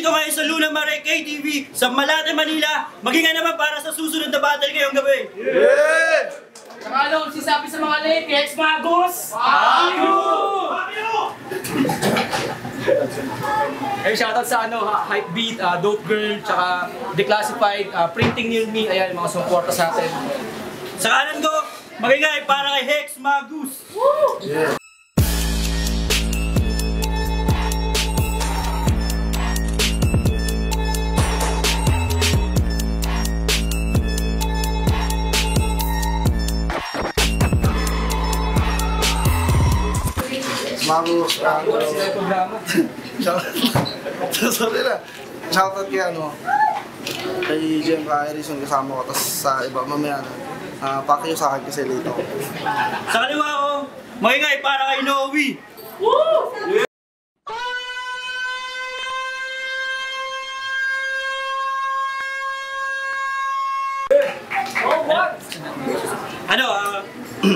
Nandito kayo sa Luna Mare KTV sa Malate, Manila. Maging naman para sa susunod na battle ngayong gabi. Yeah! Ano sisabi sa mga Lakers, Magos? Hey, shoutout sa Hypebeat, Dope Girl, tsaka Declassified, Printing Near Me, ayan, mga sumuporta sa atin. Sa kanan ko, maging para kay Hex Magus. Yeah. Magus, sorry na. Shoutout kay kay Jem Kairis yung kasama ko, tapos sa iba mamaya pakyo sa akin kasi late ako. Sa kaliwa ko, maging para kay Noe.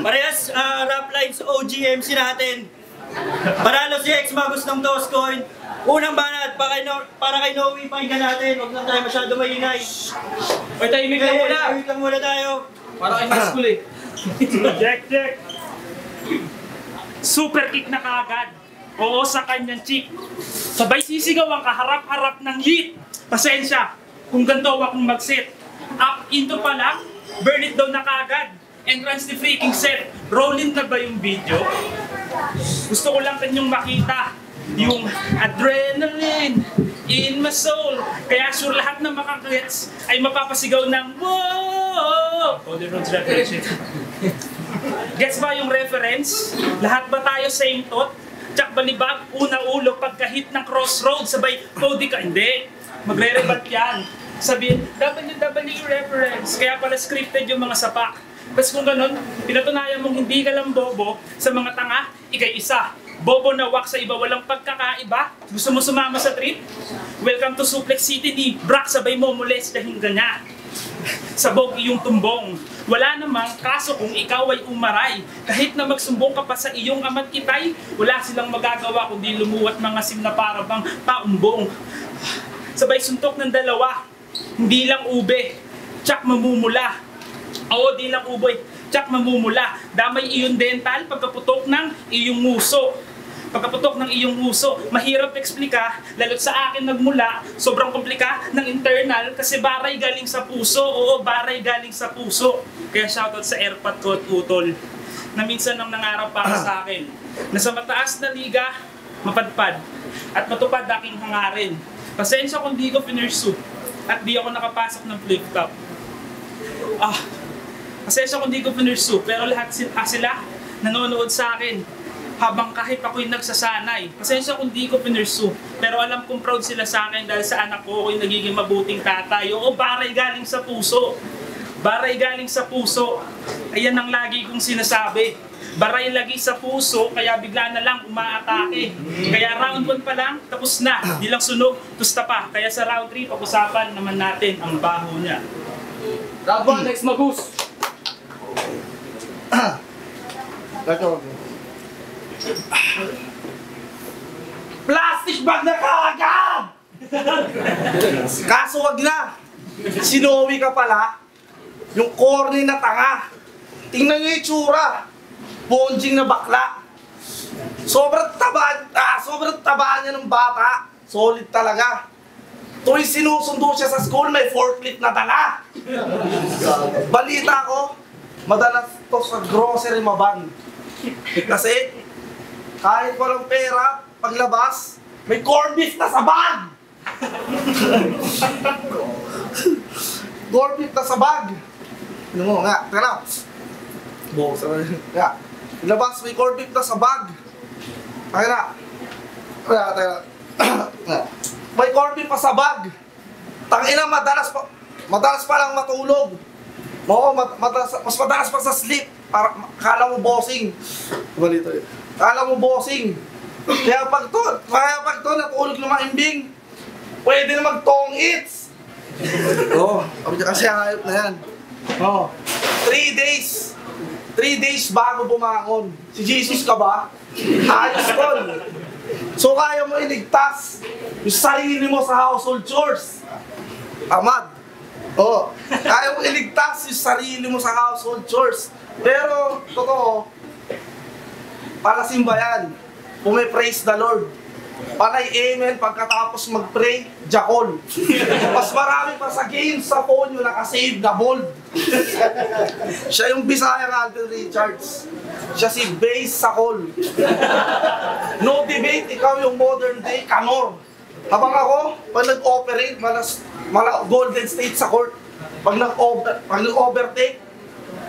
Parehas rap lines OGMC natin. Panalo si Hex Magus ng toss coin. Unang banat para kay Noe, pakinggan natin. Huwag lang tayo masyado maingay. Oy, tahimik lang muna. Tahimik lang muna tayo. Para kay high school eh. Jack. Super kick na kaagad. Oo sa kanyang chick. Sabay sisigaw ang kaharap-harap ng hit. Pasensya kung ganito akong mag-set. Up into pa lang, burn it down na kaagad. Entrance ni freaking set. Rolling na ba yung video? Gusto ko lang kanyang makita yung adrenaline in my soul. Kaya sure lahat ng makakagets ay mapapasigaw ng wow! Cody Rhodes reference. Gets ba yung reference? Lahat ba tayo same thought? Tsak balibag, una ulo, pagka-hit ng crossroads, sabay Cody ka. Hindi. Magre-rebat yan. Sabihin, WW reference. Kaya pala scripted yung mga sapak. Tapos kung ganun, pinatunayan mong hindi ka lang bobo sa mga tanga, ikay isa. Bobo na wak sa iba, walang pagkakaiba. Gusto mo sumama sa trip? Welcome to Suplex City ni Brock, sabay mo mules dahil ganyan. Sabog iyong tumbong. Wala namang kaso kung ikaw ay umaray. Kahit na magsumbong ka pa sa iyong ama't kitay, wala silang magagawa kundi lumuwat mga sim na parabang paumbong. Sabay suntok ng dalawa, hindi lang ube, tsak mamumula. Oo, di lang uboy, tsak mamumula. Damay iyong dental pagkaputok ng iyong nguso. Pagkaputok ng iyong nguso, mahirap eksplika, lalo't sa akin nagmula. Sobrang komplika ng internal kasi baray galing sa puso. Oo, baray galing sa puso. Kaya shoutout sa airpot ko at utol na minsan nang nangarap para sa akin na sa mataas na liga, mapadpad at matupad aking hangarin. Pasensya kung di ko pinursue at di ako nakapasok ng flip top. Pasensya kung di ko pinursue, pero lahat sila nanonood sa akin habang kahit ako'y nagsasanay. Pasensya kung di ko pinursue, pero alam kong proud sila sa akin dahil sa anak ko ako'y nagiging mabuting tatay. Oo, baray galing sa puso. Baray galing sa puso. Ayan ang lagi kong sinasabi. Baray lagi sa puso, kaya bigla na lang umaatake. Kaya round 1 pa lang, tapos na. Di lang sunog, tusta pa. Kaya sa round 3, pag-usapan naman natin ang baho niya. Round 1, Hex Magus. Plastic bag na kaagad! Kaso wag na! Si Noe ka pala, yung corny na tanga. Tingnan nyo yung itsura. Bonjing na bakla. Sobrang tabaan niya ng bata. Solid talaga. Tuwing sinusundo siya sa school, may forklift na dala. Balita ko, madalas to sa grocery maban. Kasi, kahit walang pera, paglabas, may corned beef na sa bag! Corned beef na sa bag! Ano mo nga, tara. Bukas na rin. Nga, ilabas, may corned beef na sa bag. Tara. May corned beef pa sa bag. Tangina, madalas pa lang matulog. Oo, mas madalas pa sa sleep. Kala mo bossing. Balito yun. Kala mo bossing. Kaya pag to natulog ng maimbing, pwede na mag-tong eats. Oo, kasi hayop na yan. Oo. 3 days. 3 days bago bumangon. Si Jesus ka ba? Ayos tol. So kaya mo iligtas yung sarili mo sa household chores. Tamad. Oo. Kaya mo iligtas yung sarili mo sa household chores. Pero, totoo, palasimba yan. Pume-praise the Lord. Panay amen pagkatapos mag-pray, jakol. Mas marami pa sa games sa phone yung nakasave na bold. Siya yung Bisayang Alvin Richards. Siya si Bass Sakol. No debate, ikaw yung modern day Kanor. Habang ako, pag nag-operate, Golden State sa court. Pag nag-overtake,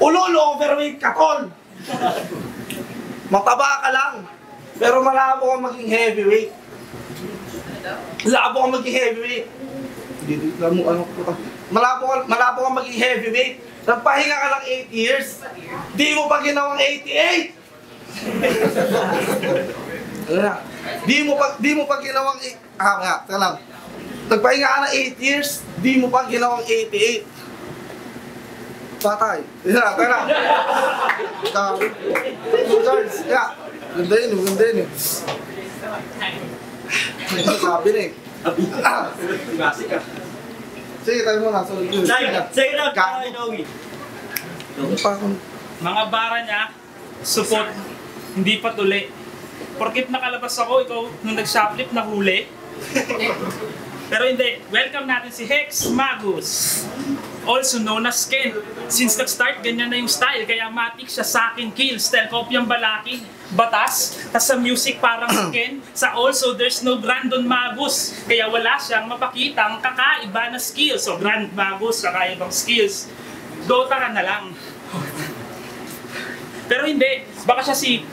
ulol overweight ka, tol. Mataba ka lang. Pero malabo kang maging heavyweight. Malabo kang maging heavyweight. Malabo kang maging heavyweight. Nagpahinga ka lang 8 years. Di mo pa ginawang 88. Di mo pa ginawang teka lang. Nagpahinga ka ng 8 years, di mo pa ginawang 88. Patay. Teka lang. Charles, ganda yun, ganda yun. Sabi na eh. Sige, tayo muna. Sige lang, kay Noe. Mga bara niya, support, hindi pa tuli. Porkit nakalabas ako, ikaw nung nag-shoplift na huli. Pero hindi, welcome natin si Hex Magus. Also known as Ken. Since nag-start, ganyan na yung style. Kaya matik siya sa akin kill. Style kopyang balaki, batas. Tas sa music parang si Ken. Sa also, there's no Brandon Magus. Kaya wala siyang mapakitang kakaiba na skills. So, Grand Magus, kakaibang skills. Dota ka na lang. Pero hindi, baka siya si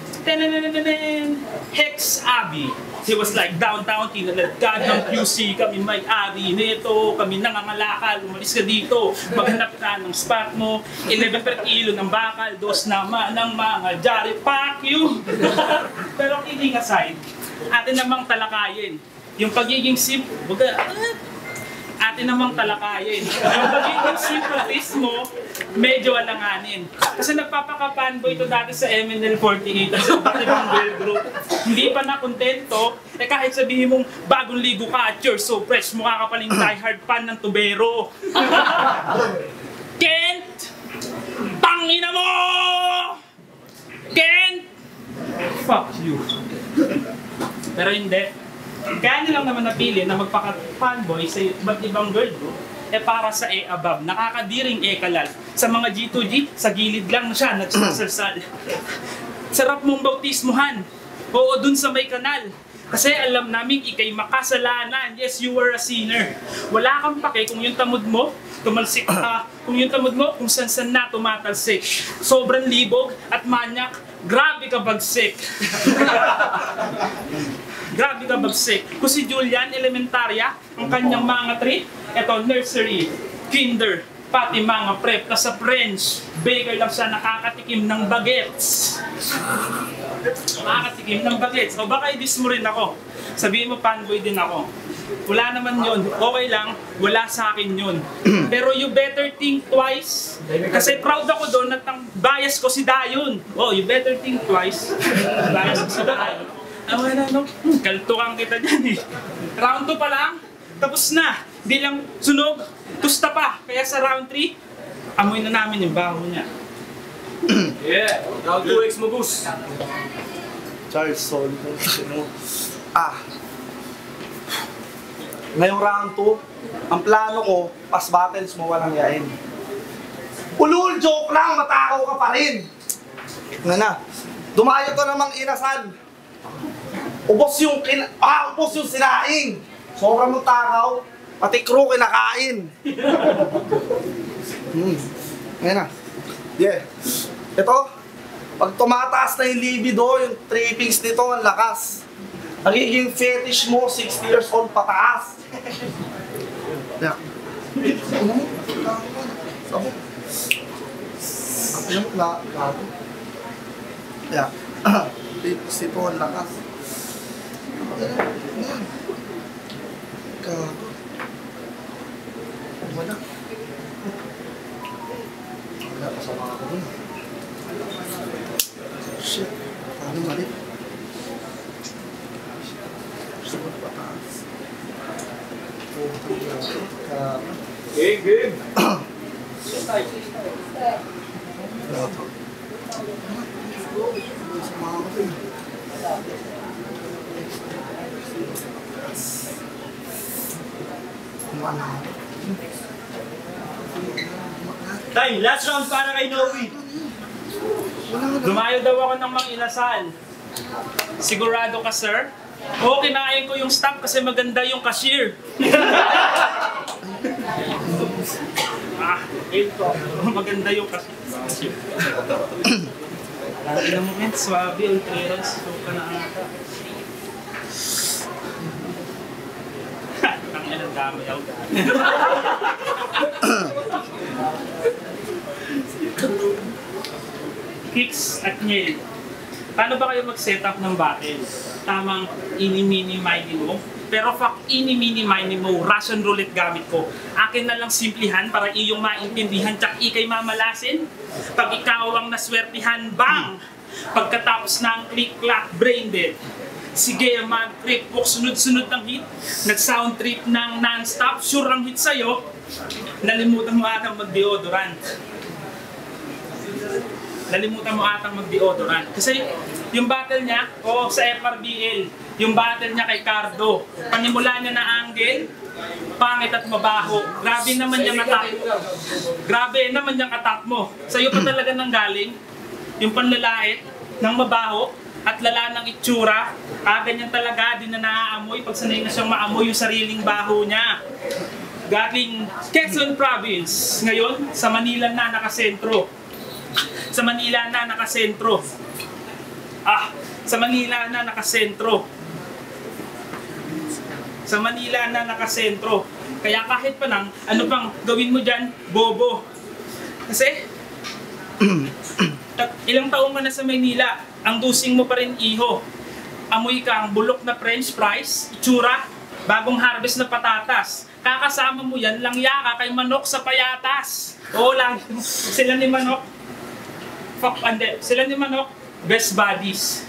Hex Abby. He was like, downtown, kinalagkad ng QC, kami may-ari nito, kami nangangalakal, umalis ka dito, maghanap ka ng spot mo, 11 per kilo ng bakal, 2 naman ng mga jari, fuck you! Pero kidding aside, atin namang talakayin, yung pagiging atin namang talakayin. Yung pagiging sympathist mo, medyo alanganin. Kasi nagpapaka-fanboy ito dati sa MNL48 at sa ibang girl group. Hindi pa nakontento, kahit sabihin mong bagong ligo ka at you're so fresh, mukha ka paling diehard fan ng tubero. Kent! Tangina mo! Kent! Fuck you. Pero hindi. Kaya nilang naman napili na magpaka-fanboy sa iba't ibang girl group para sa above. Nakakadiring kalal. Sa mga G2G, sa gilid lang siya nagsasalsal. Sarap mong bautismuhan. Oo, dun sa may kanal. Kasi alam namin ikay makasalanan. Yes, you were a sinner. Wala kang pake kung yung tamod mo tumalsik ka. Kung yung tamod mo, kung san-san na tumatalsik. Sobrang libog at manyak. Grabe ka bagsik. Grabe ka bagsik. Kung si Julian, elementarya, ang kanyang mga treat, eto, nursery, kinder, pati mga prep, tas sa French, baker lang siya nakakatikim ng bagets. Nakakatikim ng bagets. O baka i-diss mo rin ako. Sabihin mo, fanboy din ako. Wala naman yun. Okay lang. Wala sa akin yun. Pero you better think twice. Kasi proud ako doon at ang bias ko si Dayon. Oh, you better think twice. Bias ko si Dayon. Kaltukan kita dyan eh. Round 2 pa lang, tapos na. Di lang sunog, tusta pa. Kaya sa round 3, amoy na namin yung baho niya. Yeah, round 2 X Magus. Charles, solid. Ngayong round 2, ang plano ko, pass battles mo walang yain. Ulul, joke lang, matakaw ka pa rin. Dumayo to namang inasal. Ubos yung sinaing. Sobrang mong takaw, pati crew kinakain. Ngayon na. Yeah. Ito, pag tumataas na yung libido, yung trippings nito, ang lakas. Nagiging fetish mo, 60 years old pataas. Yeah. Yeah. Trippings nito, ang lakas. Gago. Wala. Wala, kasama ako dun. Shit. Paano mali? Game. Time, last round para kay Noe. Dumayo daw ako ng Mang Inasal. Sigurado ka, sir? Oo, kinain ko yung stock kasi maganda yung cashier. Ito. Maganda yung cashier. Lagi na mo, men. Swabe, ang clearance. So ka na ata. Ang ilang damay ako. Kicks at Niel. Paano ba kayo mag-set up ng battle? Tamang ini-mini-mini mo. Pero fuck ini-mini-mini mo, Russian roulette gamit ko. Akin na lang simplihan para iyong maintindihan tsak ikay mamalasin. Pag ikaw ang naswertihan, bang! Pagkatapos ng click-clack, brain dead. Sige, mag-trip, sunod-sunod ng hit. Nag-sound trip ng non-stop, sure ang hit sa'yo. Nalimutan mo atang mag-deodorant. Nalimutan mo atang mag-deodorant. Kasi yung battle niya, sa FRBL, yung battle niya kay Cardo, panimula niya na angle, pangit at mabaho. Grabe naman yung attack. Grabe naman yung attack mo. Sa'yo pa talaga nang galing, yung panlalait ng mabaho at lala ng itsura. Ganyan talaga, di na naaamoy. Pag sanay na siyang maamoy yung sariling baho niya. Galing Quezon Province, ngayon sa Manila na nakasentro. Sa Manila na nakasentro. Sa Manila na nakasentro. Sa Manila na nakasentro. Kaya kahit pa nang, ano pang gawin mo dyan, bobo. Kasi, ilang taong ka na sa Manila, ang dusing mo pa rin iho. Amoy ka ang bulok na french fries, itsura, bagong harvest na patatas. Kakasama mo yan, langya ka kay Manok sa payatas. Oo lang, sila ni Manok. Sila ni Manok, best buddies.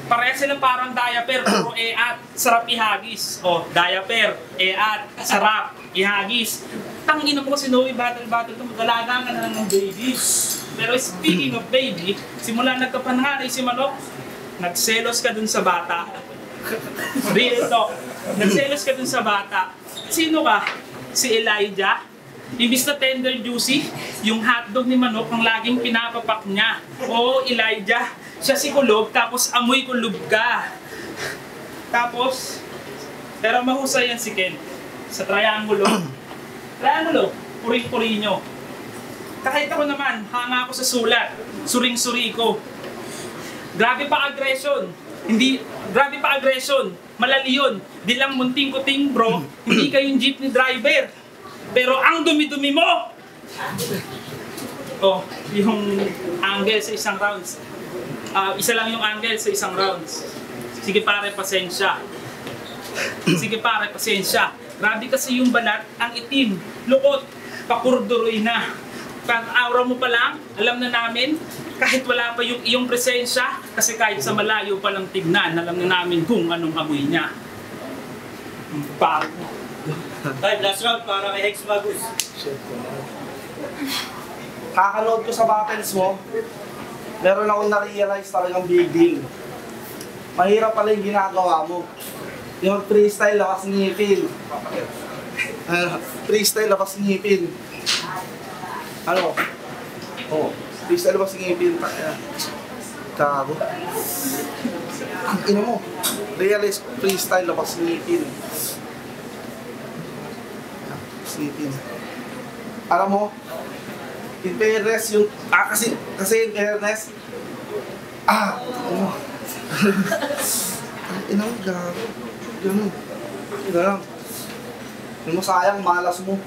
Pareha sila parang diaper, puro at sarap ihagis. Diaper, at sarap ihagis. Tangina mo kasi Noe, battle ito, magalaga ka na ng babies. Pero speaking of baby, simula nagkapanhanay si Manok, nagselos ka dun sa bata. Real talk, nagselos ka dun sa bata. Sino ka? Si Elijah? Imbis na tender juicy, yung hotdog ni Manok ang laging pinapapak niya. Elijah, siya si kulob, tapos amoy kulob ka. Tapos, pero mahusay yan si Ken. Sa triangulo, puring-puri nyo. Kahit ako naman, hanga ako sa sulat, suring-suri ko. Grabe pa aggression. Malali yun. Di lang munting kuting bro, hindi kayong jeepney driver. Pero ang dumi-dumi mo! Yung angle sa isang rounds. Isa lang yung angle sa isang rounds. Sige pare, pasensya. Grabe kasi yung balat, ang itim, lukot, pakurduroy na. Pag aura mo pa lang, alam na namin, kahit wala pa yung iyong presensya, kasi kahit sa malayo pa lang tignan, alam na namin kung anong amoy niya. Time, last round para kay Hex Magus. Kakanood ko sa battles mo, meron akong na-realize talagang big deal. Mahirap pala yung ginagawa mo. Yung freestyle lakas ngipin. Freestyle lakas ngipin. Freestyle lakas ngipin. Kago. Ino mo. Realize freestyle lakas ngipin. Alam mo, in fairness yung, kasi in fairness, ganun. Yung sayang, malas mo.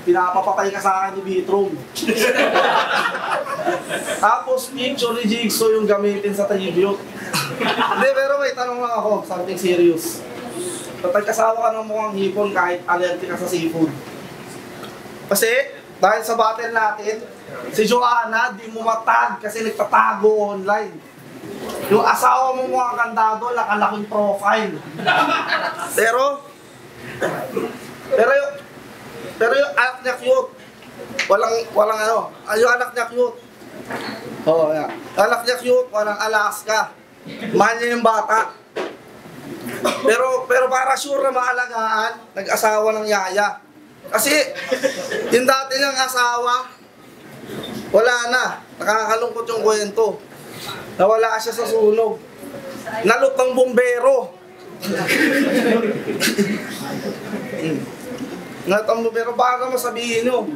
Pinapapatay ka sa akin ni Bitrom. Tapos, picture ni Jigsaw yung gamitin sa tribute. Hindi, pero may tanong lang ako, something serious. Kapag-kasawa ka ng mukhang hipon kahit allergic ka sa seafood. Kasi, dahil sa battle natin, si Joanna, di mo matag kasi nagtatago online. Yung asawa mo mukhang kandado, nakalaking profile. Pero Pero yung anak niya cute. Walang ano. Yung anak niya cute. Oo, yan. Anak niya cute, walang Alaska. Mahal niya yung bata. Pero para sure na maalagaan, nag-asawa ng yaya. Kasi, yung dati niyang asawa, wala na. Nakakalungkot yung kwento. Nawala siya sa sunog. Nalot ng bumbero. Nalot ng bumbero. Baka masabihin nyo.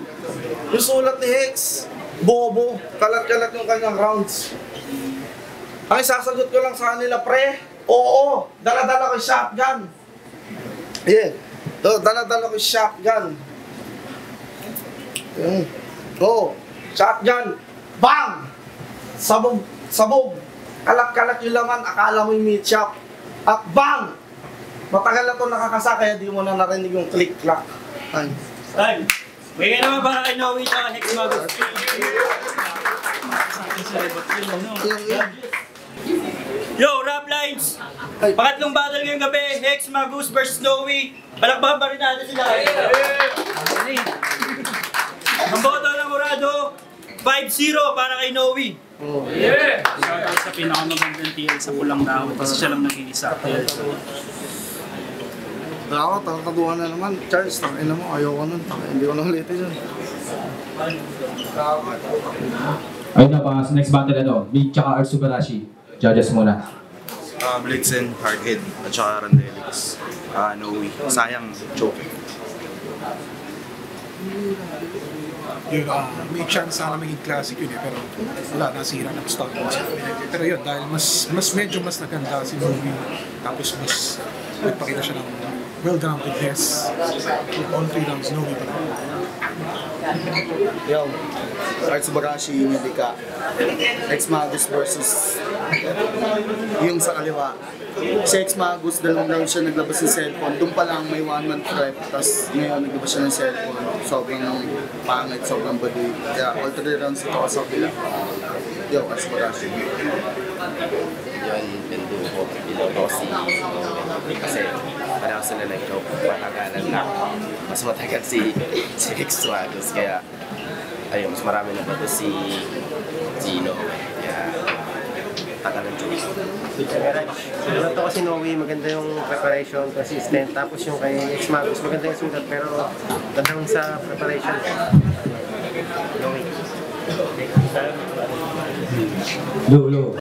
Yung sulat ni Hex, bobo. Kalat-kalat yung kanyang rounds. Ang isasagot ko lang sa kanila, pre, oo, dala-dala ko yung shotgun. Yeah. Dala-dala ko yung shotgun. Oo, shotgun. Bang! Sabog. Kalat-kalat yung laman, akala mo yung meat shop. At bang! Matagal na ito nakakasa, kaya di mo na narinig yung click-clack. Ay. Ay, may naman para kay Noe at Hex Magus. Yo, rap lines! Pangatlong battle ngayong gabi, Hex Magus vs. Noe. Palakpakan pa rin natin sila. Ang boto ng Murado, 5-0 para kay Noe. Shoutout sa pinakamagandang TL sa Pulang Dahon kasi siya lang nag-iisa. Ako, takaduhan na naman. Charles, tangin na mo. Ayoko nun. Hindi ko na ulitin yun. Ayun na pa, sa next battle ano, Big tsaka Art Subarashi. Judges muna. Blitzen, Hardhead, at saka Randelix. Noe. Sayang, choke. Yun, may chance sana maging classic yun pero wala, nasira ng stock. Pero yun, dahil medyo mas naganda si Noe, tapos mas nagpakita siya ng well-roundedness. All 3 rounds, Noe pa rin. Yo, Art Subarashi, Medica. Hex Magus versus yung sa kaliwa. Si Hex Magus, 2 round siya naglabas ng cellphone. Doon pa lang may 1-month prep, tapos ngayon naglabas siya ng cellphone. Sobrang pangit, sobrang baduy. Kaya all 3 rounds ito sa kabila. Yo, Art Subarashi. Yun, Bendugo, Piloto si kasi parang sila nag-joke, patagalan na mas matagal si Hex Magus, kaya ayun, mas marami na ba ito si Gino, kaya tagal ng joke. Ito kasi Noe, maganda yung preparation, consistent, tapos yung kay Hex Magus, maganda yung sugat, pero gandang sa preparation. Noe. Low.